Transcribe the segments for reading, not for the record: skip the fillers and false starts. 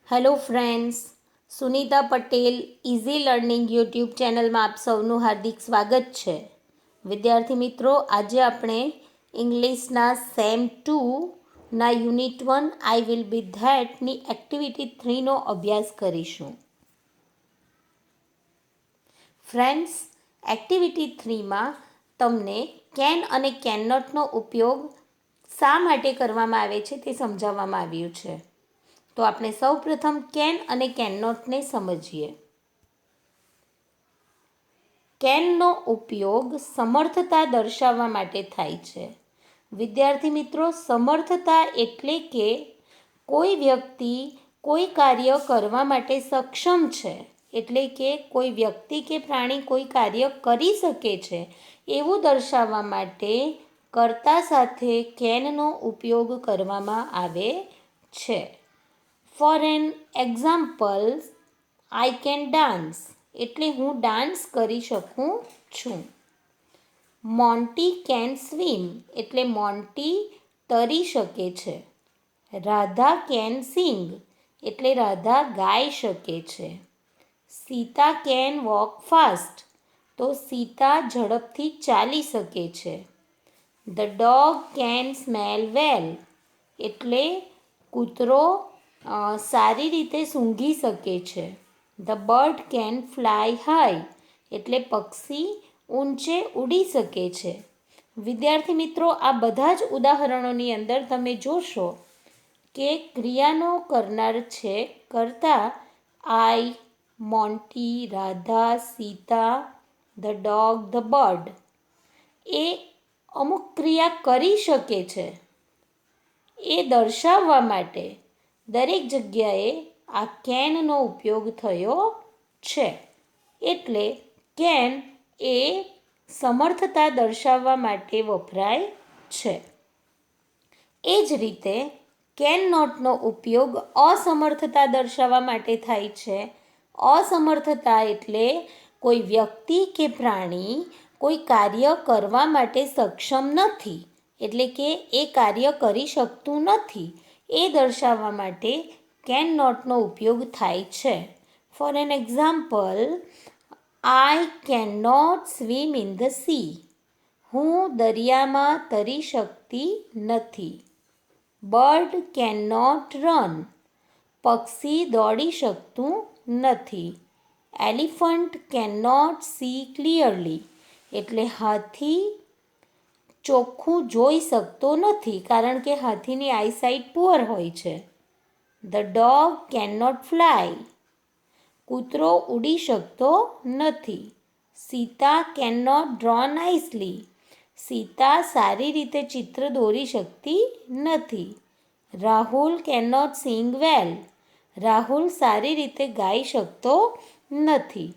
Hello friends, Sunita Patel easy learning YouTube ચેનલમાં આપ સૌનું હાર્દિક સ્વાગત છે. વિદ્યાર્થી મિત્રો, આજે આપણે ઇંગ્લિશના સેમ 2ના યુનિટ 1 આઈ વિલ બી ધેટની એક્ટિવિટી 3નો અભ્યાસ કરીશું. ફ્રેન્ડ્સ, એક્ટિવિટી 3માં તમને કેન અને કેન નોટનો ઉપયોગ શા માટે કરવામાં આવે છે તે સમજાવવામાં આવ્યું છે. તો આપણે સૌપ્રથમ કેન અને કેન નોટને સમજીએ. કેનનો ઉપયોગ સમર્થતા દર્શાવવા માટે થાય છે. વિદ્યાર્થી મિત્રો, સમર્થતા એટલે કે કોઈ વ્યક્તિ કોઈ કાર્ય કરવા માટે સક્ષમ છે, એટલે કે કોઈ વ્યક્તિ કે પ્રાણી કોઈ કાર્ય કરી શકે છે એવું દર્શાવવા માટે કર્તા સાથે કેનનો ઉપયોગ કરવામાં આવે છે. For an example, I can dance એટલે હું ડાન્સ કરી શકું છું. મોન્ટી કેન સ્વિમ એટલે મોન્ટી તરી શકે છે. રાધા કેન સિંગ એટલે રાધા ગાઈ શકે છે. સીતા કેન વોક ફાસ્ટ તો સીતા ઝડપથી ચાલી શકે છે. ધ ડોગ કેન સ્મેલ વેલ એટલે કૂતરો સારી રીતે સૂંઘી શકે છે. The bird can fly high એટલે પક્ષી ઊંચે ઉડી શકે છે. વિદ્યાર્થી મિત્રો, આ બધા જ ઉદાહરણોની અંદર તમે જોશો કે ક્રિયાનો કરનાર છે કર્તા I, Monty, Radha, Sita, the dog, the bird એ અમુક ક્રિયા કરી શકે છે એ દર્શાવવા માટે દરેક જગ્યાએ આ કેનનો ઉપયોગ થયો છે. એટલે કેન એ સમર્થતા દર્શાવવા માટે વપરાય છે. એ જ રીતે કેન નોટનો ઉપયોગ અસમર્થતા દર્શાવવા માટે થાય છે. અસમર્થતા એટલે કોઈ વ્યક્તિ કે પ્રાણી કોઈ કાર્ય કરવા માટે સક્ષમ નથી, એટલે કે એ કાર્ય કરી શકતું નથી એ દર્શાવવા માટે કેન નોટનો ઉપયોગ થાય છે. For an example, I can not swim in the sea હું દરિયામાં તરી શકતી નથી. બર્ડ કેન નોટ રન પક્ષી દોડી શકતું નથી. Elephant can not see clearly એટલે હાથી ચોખ્ખું જોઈ શકતો નથી, કારણ કે હાથીની આઈસાઇટ પુઅર હોય છે. The dog can not fly કૂતરો ઉડી શકતો નથી. Sita can not draw nicely Sita સારી રીતે ચિત્ર દોરી શકતી નથી. Rahul can not sing well Rahul સારી રીતે ગાઈ શકતો નથી.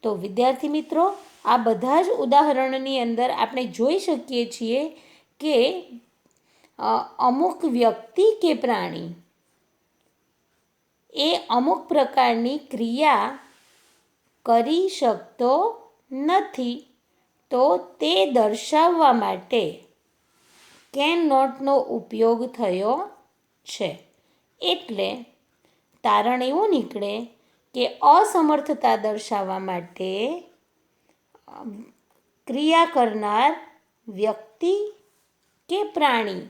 તો વિદ્યાર્થી મિત્રો, આ બધા જ ઉદાહરણોની અંદર આપણે જોઈ શકીએ છીએ કે અમુક વ્યક્તિ કે પ્રાણી એ અમુક પ્રકારની ક્રિયા કરી શકતો નથી, તો તે દર્શાવવા માટે કેન નોટનો ઉપયોગ થયો છે. એટલે તારણ એવું નીકળે કે અસમર્થતા દર્શાવવા માટે ક્રિયા કરનાર વ્યક્તિ કે પ્રાણી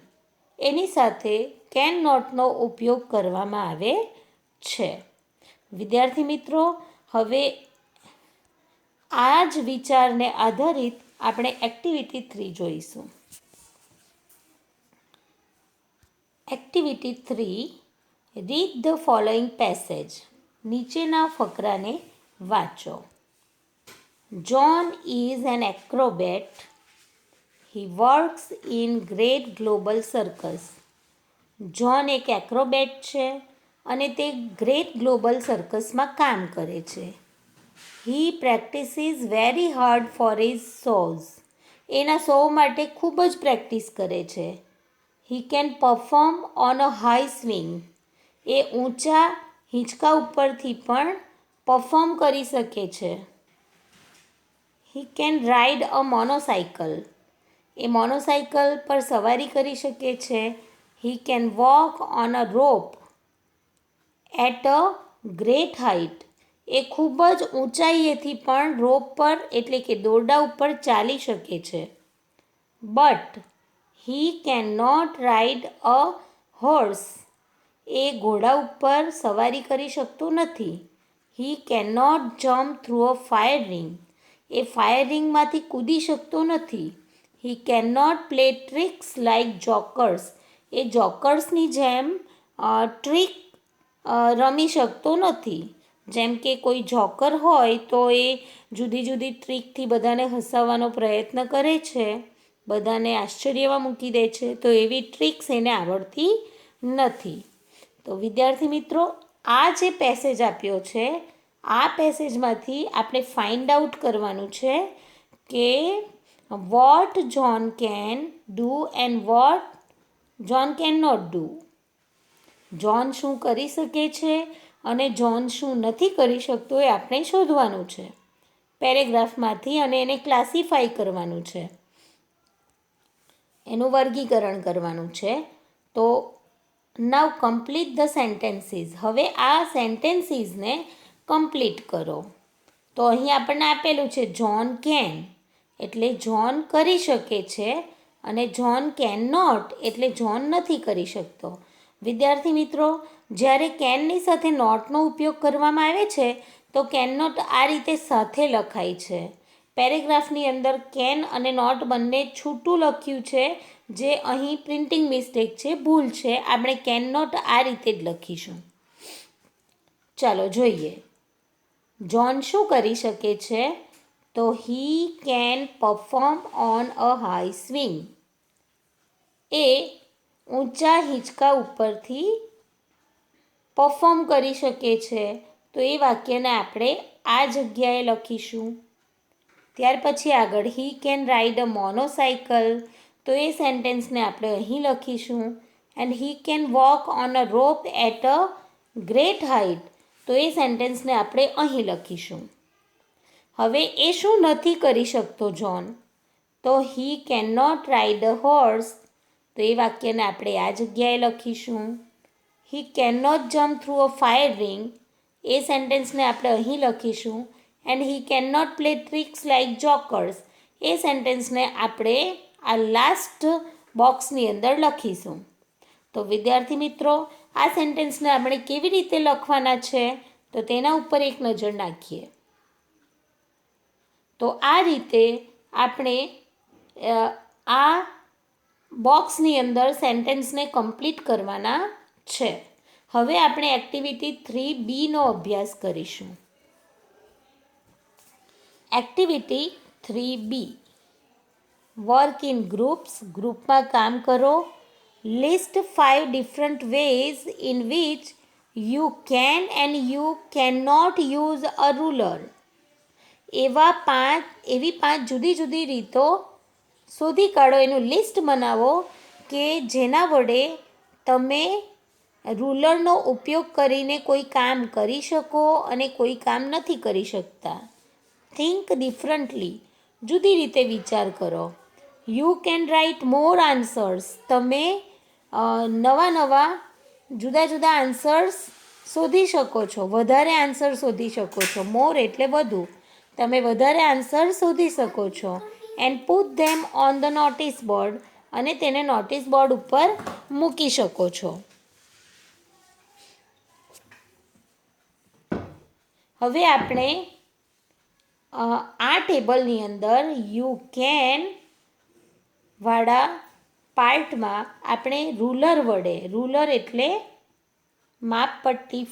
એની સાથે કેન નોટનો ઉપયોગ કરવામાં આવે છે. વિદ્યાર્થી મિત્રો, હવે આ જ વિચારને આધારિત આપણે એક્ટિવિટી 3 જોઈશું. Activity 3, read the following passage નીચેના ફકરાને વાંચો. John is an acrobat. He works in Great Global Circus. John એક એક્રોબેટ છે અને તે ગ્રેટ ગ્લોબલ સર્કસમાં કામ કરે છે. He practices very hard for his shows. એના શો માટે ખૂબ જ પ્રેક્ટિસ કરે છે. He can perform on a high swing. એ ઊંચા હિંચકા ઉપરથી પણ પરફોર્મ કરી શકે છે. He can ride a motorcycle. એ મોનોસાઇકલ પર સવારી કરી શકે છે. He can walk on a rope. At a great height. એ ખૂબ જ ઊંચાઈએથી પણ રોપ પર એટલે કે દોરડા ઉપર ચાલી શકે છે. But he can not ride a horse. એ ઘોડા ઉપર સવારી કરી શકતું નથી. He can not jump through a fire ring. એ ફાયર રિંગમાંથી કૂદી શકતો નથી. He can not play tricks like jokers. એ જોકર્સની જેમ ટ્રીક રમી શકતો નથી. જેમ કે કોઈ જોકર હોય તો એ જુદી જુદી ટ્રીકથી બધાને હસાવવાનો પ્રયત્ન કરે છે, બધાને આશ્ચર્યમાં મૂકી દે છે, તો એવી ટ્રીક્સ એને આવડતી નથી. તો વિદ્યાર્થી મિત્રો, આ જે પેસેજ આપ્યો છે, આ પેસેજમાંથી આપણે ફાઇન્ડ આઉટ કરવાનું છે કે what John can do and what John can not do. John શું કરી શકે છે અને જ્હોન શું નથી કરી શકતો એ આપણે શોધવાનું છે પેરેગ્રાફમાંથી, અને એને ક્લાસિફાઈ કરવાનું છે, એનું વર્ગીકરણ કરવાનું છે. તો નાવ કમ્પ્લીટ ધ સેન્ટેન્સીસ. હવે આ સેન્ટેન્સીસને કમ્પ્લીટ કરો. તો અહીં આપણને આપેલું છે જ્હોન કેન એટલે જ્હોન કરી શકે છે, અને જ્હોન કેન નોટ એટલે જ્હોન નથી કરી શકતો. વિદ્યાર્થી મિત્રો, જ્યારે કેનની સાથે નોટનો ઉપયોગ કરવામાં આવે છે તો કેન નોટ આ રીતે સાથે લખાય છે. પેરેગ્રાફની અંદર કેન અને નોટ બંને છૂટું લખ્યું છે, જે અહીં પ્રિન્ટિંગ મિસ્ટેક છે, ભૂલ છે. આપણે કેન નોટ આ રીતે જ લખીશું. ચાલો જોઈએ. જ્હોન શું કરી શકે છે? તો he can perform on a high swing. એ ઊંચા હિંચકા ઉપરથી પરફોર્મ કરી શકે છે. તો એ વાક્યને આપણે આ જગ્યાએ લખીશું. ત્યાર પછી આગળ હી કેન રાઇડ અ મોનોસાઇકલ. તો એ સેન્ટેન્સને આપણે અહીં લખીશું. And he can walk on a rope at a great height. તો એ સેન્ટેન્સને આપણે અહીં લખીશું. હવે એ શું નથી કરી શકતો જ્હોન? તો he can not ride a horse. તો એ વાક્યને આપણે આ જગ્યાએ લખીશું. He can not jump through a fire ring. એ સેન્ટેન્સને આપણે અહીં લખીશું. And he can not play tricks like jokers. એ સેન્ટેન્સને આપણે આ લાસ્ટ બોક્સની અંદર લખીશું. તો વિદ્યાર્થી મિત્રો, આ સેન્ટેન્સને આપણે કેવી રીતે લખવાના છે તો તેના ઉપર એક નજર નાખીએ. તો આ રીતે આપણે આ બોક્સની અંદર સેન્ટેન્સને કમ્પ્લીટ કરવાના છે. હવે આપણે એક્ટિવિટી 3B અભ્યાસ કરીશું. Activity 3B, work in groups. ગ્રુપમાં કામ કરો. List 5 different ways in which you can and you can not use a ruler. એવી પાંચ જુદી જુદી રીતો શોધી કાઢો, એનું લિસ્ટ બનાવો કે જેના વડે તમે રૂલરનો ઉપયોગ કરીને કોઈ કામ કરી શકો અને કોઈ કામ નથી કરી શકતા. Think differently. જુદી રીતે વિચાર કરો. You can write more answers. તમે નવા જુદા જુદા આન્સર્સ શોધી શકો છો, વધારે આન્સર શોધી શકો છો. મોર એટલે વધુ. તમે વધારે આન્સર શોધી શકો છો. And put them on the notice board. અને તેને નોટિસ બોર્ડ ઉપર મૂકી શકો છો. હવે આપણે આ ટેબલની અંદર યુ કેન વાળા પાર્ટમાં આપણે રૂલર વડે, રૂલર એટલે માપપટ્ટી,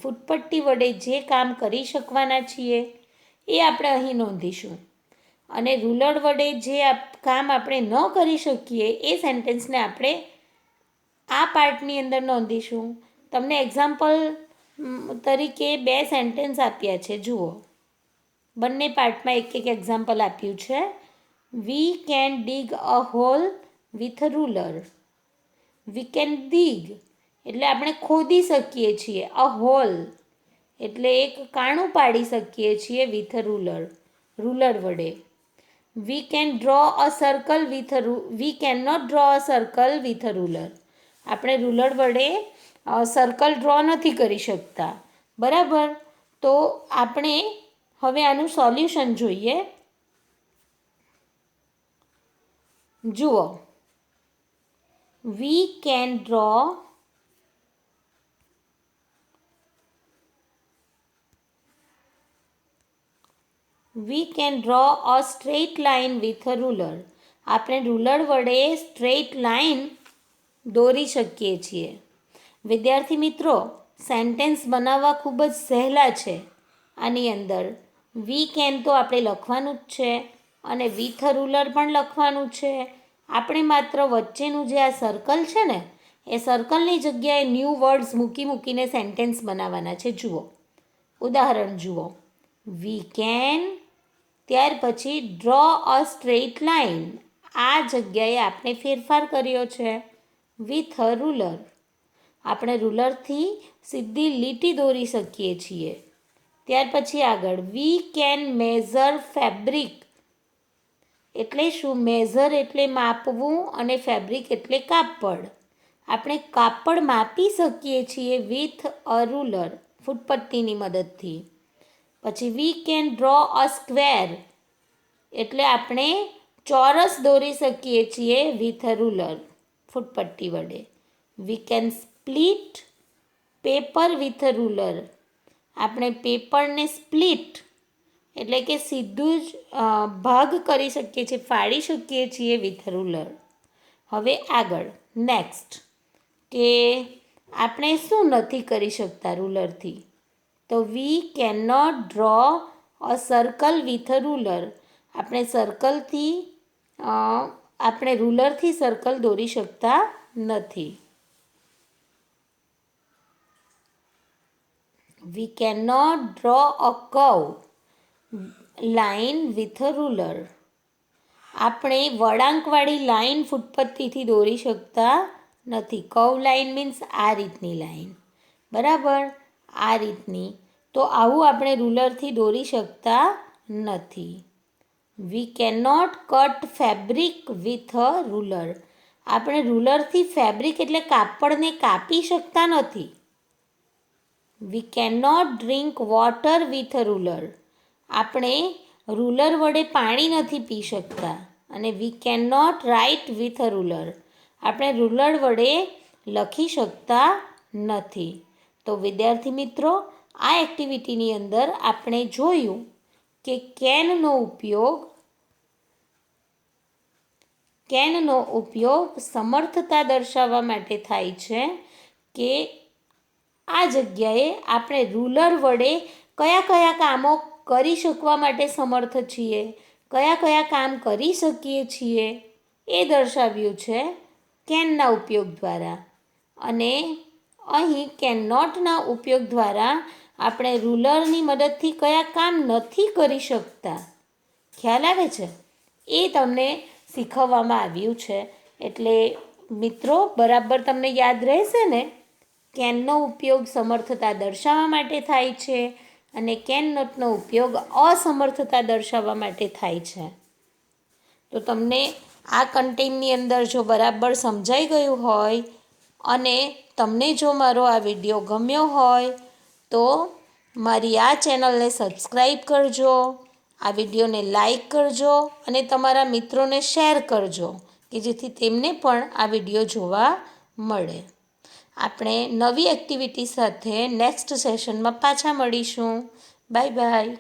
ફૂટપટ્ટી વડે જે કામ કરી શકવાના છીએ એ આપણે અહીં નોંધીશું. અને રૂલર વડે જે કામ આપણે ન કરી શકીએ એ સેન્ટેન્સને આપણે આ પાર્ટની અંદર નોંધીશું. તમને એક્ઝામ્પલ તરીકે 2 સેન્ટેન્સ આપ્યા છે, જુઓ. બંને પાર્ટમાં એક એક એક્ઝામ્પલ આપ્યું છે. We can dig a hole with a ruler. We can dig એટલે આપણે ખોદી શકીએ છીએ. અ હોલ એટલે એક કાણું પાડી શકીએ છીએ વિથ અ રૂલર, રૂલર વડે. We can draw a circle we can not draw a circle with a ruler. આપણે રૂલર વડે સર્કલ ડ્રો નથી કરી શકતા. બરાબર. તો આપણે હવે આનું સોલ્યુશન જોઈએ. જુઓ, we can draw a straight line with a ruler. આપણે રૂલર વડે સ્ટ્રેટ લાઇન દોરી શકીએ છીએ. વિદ્યાર્થી મિત્રો, સેન્ટેન્સ બનાવવા ખૂબ જ સહેલા છે. આની અંદર વી કેન તો આપણે લખવાનું જ છે અને વિથ અ રૂલર પણ લખવાનું છે. આપણે માત્ર વચ્ચેનું જે આ સર્કલ છે ને, એ સર્કલની જગ્યાએ ન્યૂ વર્ડ્સ મૂકીને સેન્ટેન્સ બનાવવાના છે. જુઓ, ઉદાહરણ જુઓ. વી કેન, ત્યાર પછી ડ્રો અ સ્ટ્રેટ લાઇન. આ જગ્યાએ આપણે ફેરફાર કર્યો છે. વિથ અ રૂલર, આપણે રૂલરથી સીધી લીટી દોરી શકીએ છીએ. ત્યાર પછી આગળ વી કેન મેઝર ફેબ્રિક. એટલે શું? મેઝર એટલે માપવું અને ફેબ્રિક એટલે કાપડ. આપણે કાપડ માપી શકીએ છીએ વિથ અ રૂલર, ફૂટપટ્ટીની મદદથી. પછી વી કેન ડ્રો અ સ્ક્વેર, એટલે આપણે ચોરસ દોરી શકીએ છીએ વિથ અ રૂલર, ફૂટપટ્ટી વડે. We can split paper with a ruler, આપણે પેપરને સ્પ્લિટ એટલે કે સીધું જ ભાગ કરી શકીએ છીએ, ફાડી શકીએ છીએ વિથ અ રૂલર. હવે આગળ નેક્સ્ટ, કે આપણે શું નથી કરી શકતા રૂલરથી? તો we can not draw a circle with a ruler. આપણે રૂલરથી સર્કલ દોરી શકતા નથી. We can not draw a curve line with a ruler. આપણે વળાંકવાળી લાઇન ફૂટપટ્ટીથી દોરી શકતા નથી. કર્વ લાઇન મીન્સ આ રીતની લાઇન. બરાબર, આ રીતની. તો આવું આપણે રૂલરથી દોરી શકતા નથી. We can not cut fabric with a ruler. આપણે રૂલરથી ફેબ્રિક એટલે કાપડને કાપી શકતા નથી. We can not drink water with a ruler. આપણે રૂલર વડે પાણી નથી પી શકતા. અને we can not write with a ruler. આપણે રૂલર વડે લખી શકતા નથી. તો વિદ્યાર્થી મિત્રો, આ એક્ટિવિટીની અંદર આપણે જોયું કે કેનનો ઉપયોગ સમર્થતા દર્શાવવા માટે થાય છે. કે આ જગ્યાએ આપણે રૂલર વડે કયા કામો કરી શકવા માટે સમર્થ છીએ, કયા કામ કરી શકીએ છીએ, એ દર્શાવ્યું છે કેનના ઉપયોગ દ્વારા. અને અહીં કેન નોટના ઉપયોગ દ્વારા આપણે રૂલરની મદદથી કયા કામ નથી કરી શકતા, ખ્યાલ આવે છે, એ તમને શીખવવામાં આવ્યું છે. એટલે મિત્રો, બરાબર તમને યાદ રહેશે ને? કેનનો ઉપયોગ સમર્થતા દર્શાવવા માટે થાય છે અને કેન નોટનો ઉપયોગ અસમર્થતા દર્શાવવા માટે થાય છે. તો તમને આ કન્ટેન્ટની અંદર જો બરાબર સમજાઈ ગયું હોય અને તમને જો મારો આ વિડીયો ગમ્યો હોય તો મારી આ ચેનલને સબસ્ક્રાઈબ કરજો, આ વિડીયોને લાઈક કરજો અને તમારા મિત્રોને શેર કરજો કે જેથી તેમને પણ આ વિડીયો જોવા મળે. આપણે નવી એક્ટિવિટી સાથે નેક્સ્ટ સેશનમાં પાછા મળીશું. Bye bye.